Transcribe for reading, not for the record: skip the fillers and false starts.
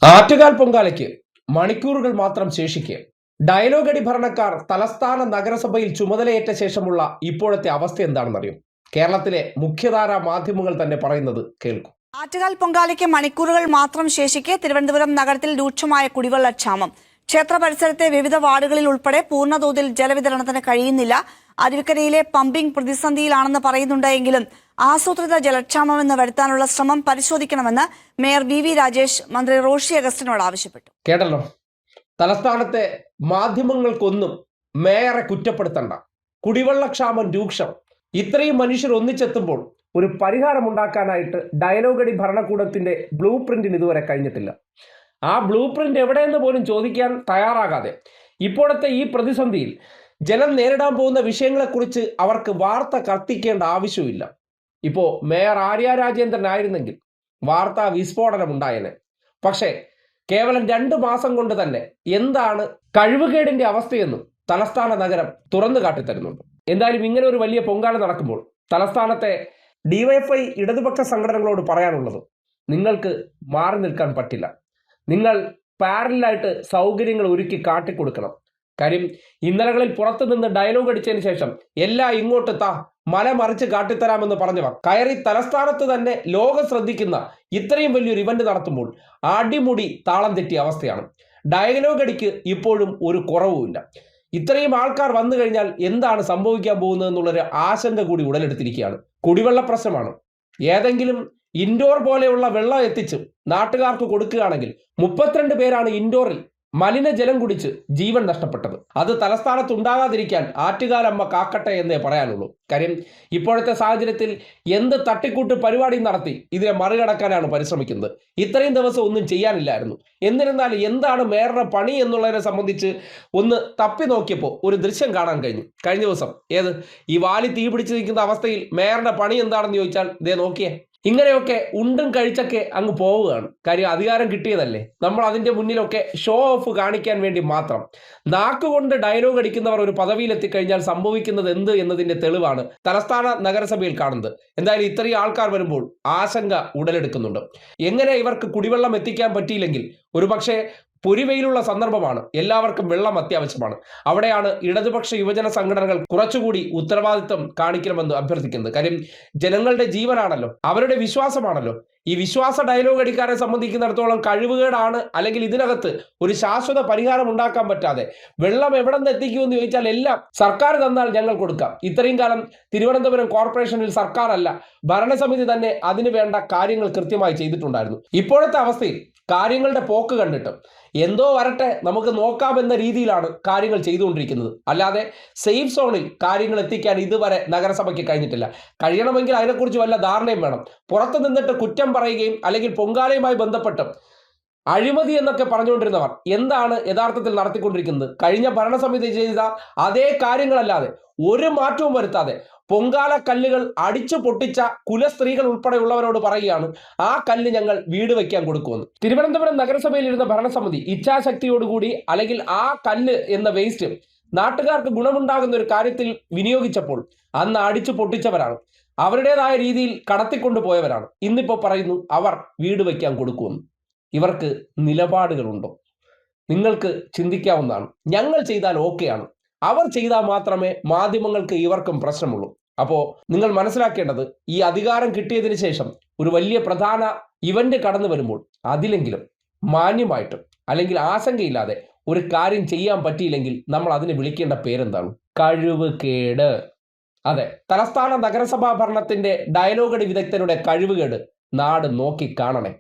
ആറ്റുകാൽ പൊങ്കാലയ്ക്ക് മണിക്കൂറുകൾ മാത്രം ശേഷിക്കെ ഡയലോഗ് അടി ഭരണക്കാർ തലസ്ഥാന നഗരസഭയിൽ ചുമതലയേറ്റ ശേഷമുള്ള ഇപ്പോഴത്തെ അവസ്ഥ എന്താണെന്നറിയും. കേരളത്തിലെ മുഖ്യധാര മാധ്യമങ്ങൾ തന്നെ പറയുന്നത് കേൾക്കും. ആറ്റുകാൽ പൊങ്കാലയ്ക്ക് മണിക്കൂറുകൾ മാത്രം ശേഷിക്കെ തിരുവനന്തപുരം നഗരത്തിൽ രൂക്ഷമായ കുടിവെള്ളക്ഷാമം. ക്ഷേത്ര പരിസരത്തെ വിവിധ വാർഡുകളിൽ ഉൾപ്പെടെ പൂർണ്ണതോതിൽ ജലവിതരണത്തിന് കഴിയുന്നില്ല. അരുവിക്കരയിലെ പമ്പിംഗ് പ്രതിസന്ധിയിലാണെന്ന് പറയുന്നുണ്ടെങ്കിലും ആസൂത്രിത ജലക്ഷാമമെന്ന് വരുത്താനുള്ള ശ്രമം പരിശോധിക്കണമെന്ന് മേയർ വി രാജേഷ് മന്ത്രി റോഷി അഗസ്റ്റിനോട് ആവശ്യപ്പെട്ടു. കേട്ടല്ലോ, തലസ്ഥാനത്തെ മാധ്യമങ്ങൾക്കൊന്നും മേയറെ കുറ്റപ്പെടുത്തണ്ട. കുടിവെള്ളക്ഷാമം രൂക്ഷം. ഇത്രയും മനുഷ്യർ ഒന്നിച്ചെത്തുമ്പോൾ ഒരു പരിഹാരമുണ്ടാക്കാനായിട്ട് ഡയലോഗ് അടി ഭരണകൂടത്തിന്റെ ബ്ലൂ പ്രിന്റിന് ഇതുവരെ കഴിഞ്ഞിട്ടില്ല. ആ ബ്ലൂ പ്രിന്റ് എവിടെയെന്ന് പോലും ചോദിക്കാൻ തയ്യാറാകാതെ ഇപ്പോഴത്തെ ഈ പ്രതിസന്ധിയിൽ ജനം നേരിടാൻ പോകുന്ന വിഷയങ്ങളെക്കുറിച്ച് അവർക്ക് വാർത്ത കത്തിക്കേണ്ട ആവശ്യമില്ല. ഇപ്പോൾ മേയർ ആര്യ രാജേന്ദ്രൻ ആയിരുന്നെങ്കിൽ വാർത്താ വിസ്ഫോടനം ഉണ്ടായേനെ. പക്ഷേ കേവലം 2 മാസം കൊണ്ട് തന്നെ എന്താണ് കഴിവുകേടിന്റെ അവസ്ഥയെന്നും തലസ്ഥാന നഗരം തുറന്നു കാട്ടിത്തരുന്നുണ്ട്. എന്തായാലും ഇങ്ങനെ ഒരു വലിയ പൊങ്കാല നടക്കുമ്പോൾ തലസ്ഥാനത്തെ ഡിവൈഎഫ്ഐ ഇടതുപക്ഷ സംഘടനകളോട് പറയാനുള്ളത്, നിങ്ങൾക്ക് മാറി നിൽക്കാൻ പറ്റില്ല. നിങ്ങൾ പാരലായിട്ട് സൗകര്യങ്ങൾ ഒരുക്കി കാട്ടിക്കൊടുക്കണം. കാര്യം ഇന്നലകളിൽ പുറത്തു നിന്ന് ഡയലോഗ് അടിച്ചതിന് ശേഷം എല്ലാം ഇങ്ങോട്ട് മല മറിച്ച് കാട്ടിത്തരാമെന്ന് പറഞ്ഞവർ കയറി തലസ്ഥാനത്ത് തന്നെ ലോകം ശ്രദ്ധിക്കുന്ന ഇത്രയും വലിയൊരു ഇവന്റ് നടത്തുമ്പോൾ അടിമുടി താളം തെറ്റിയ അവസ്ഥയാണ്. ഡയലോഗ് അടിക്ക് ഇപ്പോഴും ഒരു കുറവുമില്ല. ഇത്രയും ആൾക്കാർ വന്നു കഴിഞ്ഞാൽ എന്താണ് സംഭവിക്കാൻ പോകുന്നത് എന്നുള്ളൊരു ആശങ്ക കൂടി ഉടലെടുത്തിരിക്കുകയാണ്. കുടിവെള്ള പ്രശ്നമാണ്. ഏതെങ്കിലും ഇൻഡോർ പോലെയുള്ള വെള്ളം എത്തിച്ച് നാട്ടുകാർക്ക് കൊടുക്കുകയാണെങ്കിൽ 32 പേരാണ് ഇൻഡോറിൽ മലിനജലം കുടിച്ച് ജീവൻ നഷ്ടപ്പെട്ടത്. അത് തലസ്ഥാനത്ത് ഉണ്ടാകാതിരിക്കാൻ ആറ്റുകാലമ്മ കാക്കട്ടെ എന്നേ പറയാനുള്ളൂ. കാര്യം ഇപ്പോഴത്തെ സാഹചര്യത്തിൽ എന്ത് തട്ടിക്കൂട്ട് പരിപാടി നടത്തി ഇതിനെ മറികടക്കാനാണ് പരിശ്രമിക്കുന്നത്. ഇത്രയും ദിവസം ഒന്നും ചെയ്യാനില്ലായിരുന്നു. എന്നിരുന്നാൽ എന്താണ് മേയറുടെ പണി എന്നുള്ളതിനെ സംബന്ധിച്ച് ഒന്ന് തപ്പി നോക്കിയപ്പോൾ ഒരു ദൃശ്യം കാണാൻ കഴിഞ്ഞു. കഴിഞ്ഞ ദിവസം ഈ വാലി തീ പിടിച്ച് നിൽക്കുന്ന അവസ്ഥയിൽ മേയറുടെ പണി എന്താണെന്ന് ചോദിച്ചാൽ ഇതേ നോക്കിയേ, ഇങ്ങനെയൊക്കെ ഉണ്ടും കഴിച്ചൊക്കെ അങ്ങ് പോവുകയാണ്. കാര്യം അധികാരം കിട്ടിയതല്ലേ. നമ്മൾ അതിന്റെ മുന്നിലൊക്കെ ഷോ ഓഫ് കാണിക്കാൻ വേണ്ടി മാത്രം നാക്കുകൊണ്ട് ഡയലോഗ് അടിക്കുന്നവർ ഒരു പദവിയിലെത്തിക്കഴിഞ്ഞാൽ സംഭവിക്കുന്നത് എന്ത് എന്നതിന്റെ തെളിവാണ് തലസ്ഥാന നഗരസഭയിൽ കാണുന്നത്. എന്തായാലും ഇത്രയും ആൾക്കാർ വരുമ്പോൾ ആശങ്ക ഉടലെടുക്കുന്നുണ്ട്. എങ്ങനെ ഇവർക്ക് കുടിവെള്ളം എത്തിക്കാൻ പറ്റിയില്ലെങ്കിൽ ഒരുപക്ഷെ പൊരിവെയിലുള്ള സന്ദർഭമാണ്. എല്ലാവർക്കും വെള്ളം അത്യാവശ്യമാണ്. അവിടെയാണ് ഇടതുപക്ഷ യുവജന സംഘടനകൾ കുറച്ചുകൂടി ഉത്തരവാദിത്വം കാണിക്കണമെന്ന് അഭ്യർത്ഥിക്കുന്നത്. കാര്യം ജനങ്ങളുടെ ജീവനാണല്ലോ, അവരുടെ വിശ്വാസമാണല്ലോ. ഈ വിശ്വാസ ഡയലോഗ് അടിക്കാരെ സംബന്ധിക്കുന്നിടത്തോളം കഴിവുകേടാണ്. അല്ലെങ്കിൽ ഇതിനകത്ത് ഒരു ശാശ്വത പരിഹാരം ഉണ്ടാക്കാൻ പറ്റാതെ വെള്ളം എവിടെ നിന്ന് എത്തിക്കുമെന്ന് ചോദിച്ചാൽ എല്ലാം സർക്കാർ തന്നാൽ ഞങ്ങൾ കൊടുക്കാം. ഇത്രയും കാലം തിരുവനന്തപുരം കോർപ്പറേഷനിൽ സർക്കാരല്ല, ഭരണസമിതി തന്നെ അതിനു വേണ്ട കാര്യങ്ങൾ കൃത്യമായി ചെയ്തിട്ടുണ്ടായിരുന്നു. ഇപ്പോഴത്തെ അവസ്ഥയിൽ കാര്യങ്ങളുടെ പോക്ക് കണ്ടിട്ട് എന്തോ വരട്ടെ നമുക്ക് നോക്കാമെന്ന രീതിയിലാണ് കാര്യങ്ങൾ ചെയ്തുകൊണ്ടിരിക്കുന്നത്. അല്ലാതെ സേഫ് സോണിൽ കാര്യങ്ങൾ എത്തിക്കാൻ ഇതുവരെ നഗരസഭയ്ക്ക് കഴിഞ്ഞിട്ടില്ല. കഴിയണമെങ്കിൽ അതിനെക്കുറിച്ച് വല്ല ധാരണയും വേണം. പുറത്തു നിന്നിട്ട് കുറ്റം പറയുകയും അല്ലെങ്കിൽ പൊങ്കാലയുമായി ബന്ധപ്പെട്ട് അഴിമതി എന്നൊക്കെ പറഞ്ഞുകൊണ്ടിരുന്നവർ എന്താണ് യഥാർത്ഥത്തിൽ നടത്തിക്കൊണ്ടിരിക്കുന്നത്? കഴിഞ്ഞ ഭരണസമിതി ചെയ്ത അതേ കാര്യങ്ങളല്ലാതെ ഒരു മാറ്റവും വരുത്താതെ പൊങ്കാല കല്ലുകൾ അടിച്ചു പൊട്ടിച്ച കുലസ്ത്രീകൾ ഉൾപ്പെടെയുള്ളവരോട് പറയുകയാണ്, ആ കല്ല് ഞങ്ങൾ വീട് വയ്ക്കാൻ കൊടുക്കുമെന്ന്. തിരുവനന്തപുരം നഗരസഭയിൽ ഇരുന്ന ഭരണസമിതി ഇച്ഛാശക്തിയോടുകൂടി അല്ലെങ്കിൽ ആ കല്ല് എന്ന വേസ്റ്റ് നാട്ടുകാർക്ക് ഗുണമുണ്ടാകുന്ന ഒരു കാര്യത്തിൽ വിനിയോഗിച്ചപ്പോൾ അന്ന് അടിച്ചു പൊട്ടിച്ചവരാണ്. അവരുടേതായ രീതിയിൽ കടത്തിക്കൊണ്ടുപോയവരാണ്. ഇന്നിപ്പോൾ പറയുന്നു അവർ വീട് വയ്ക്കാൻ കൊടുക്കുമെന്ന്. ഇവർക്ക് നിലപാടുകളുണ്ടോ? നിങ്ങൾക്ക് ചിന്തിക്കാവുന്നതാണ്. ഞങ്ങൾ ചെയ്താൽ ഓക്കെയാണ്, അവർ ചെയ്താൽ മാത്രമേ മാധ്യമങ്ങൾക്ക് ഇവർക്കും പ്രശ്നമുള്ളൂ. അപ്പോൾ നിങ്ങൾ മനസ്സിലാക്കേണ്ടത്, ഈ അധികാരം കിട്ടിയതിന് ശേഷം ഒരു വലിയ പ്രധാന ഇവന്റ് കടന്നു വരുമ്പോൾ അതിലെങ്കിലും മാന്യമായിട്ട് അല്ലെങ്കിൽ ആശങ്കയില്ലാതെ ഒരു കാര്യം ചെയ്യാൻ പറ്റിയില്ലെങ്കിൽ നമ്മൾ അതിനെ വിളിക്കേണ്ട പേരെന്താണ്? കഴിവ് കേട്. അതെ, തലസ്ഥാന നഗരസഭാ ഭരണത്തിന്റെ ഡയലോഗ് അടി വിദഗ്ധരുടെ കഴിവുകേട് നാട് നോക്കി കാണണേ.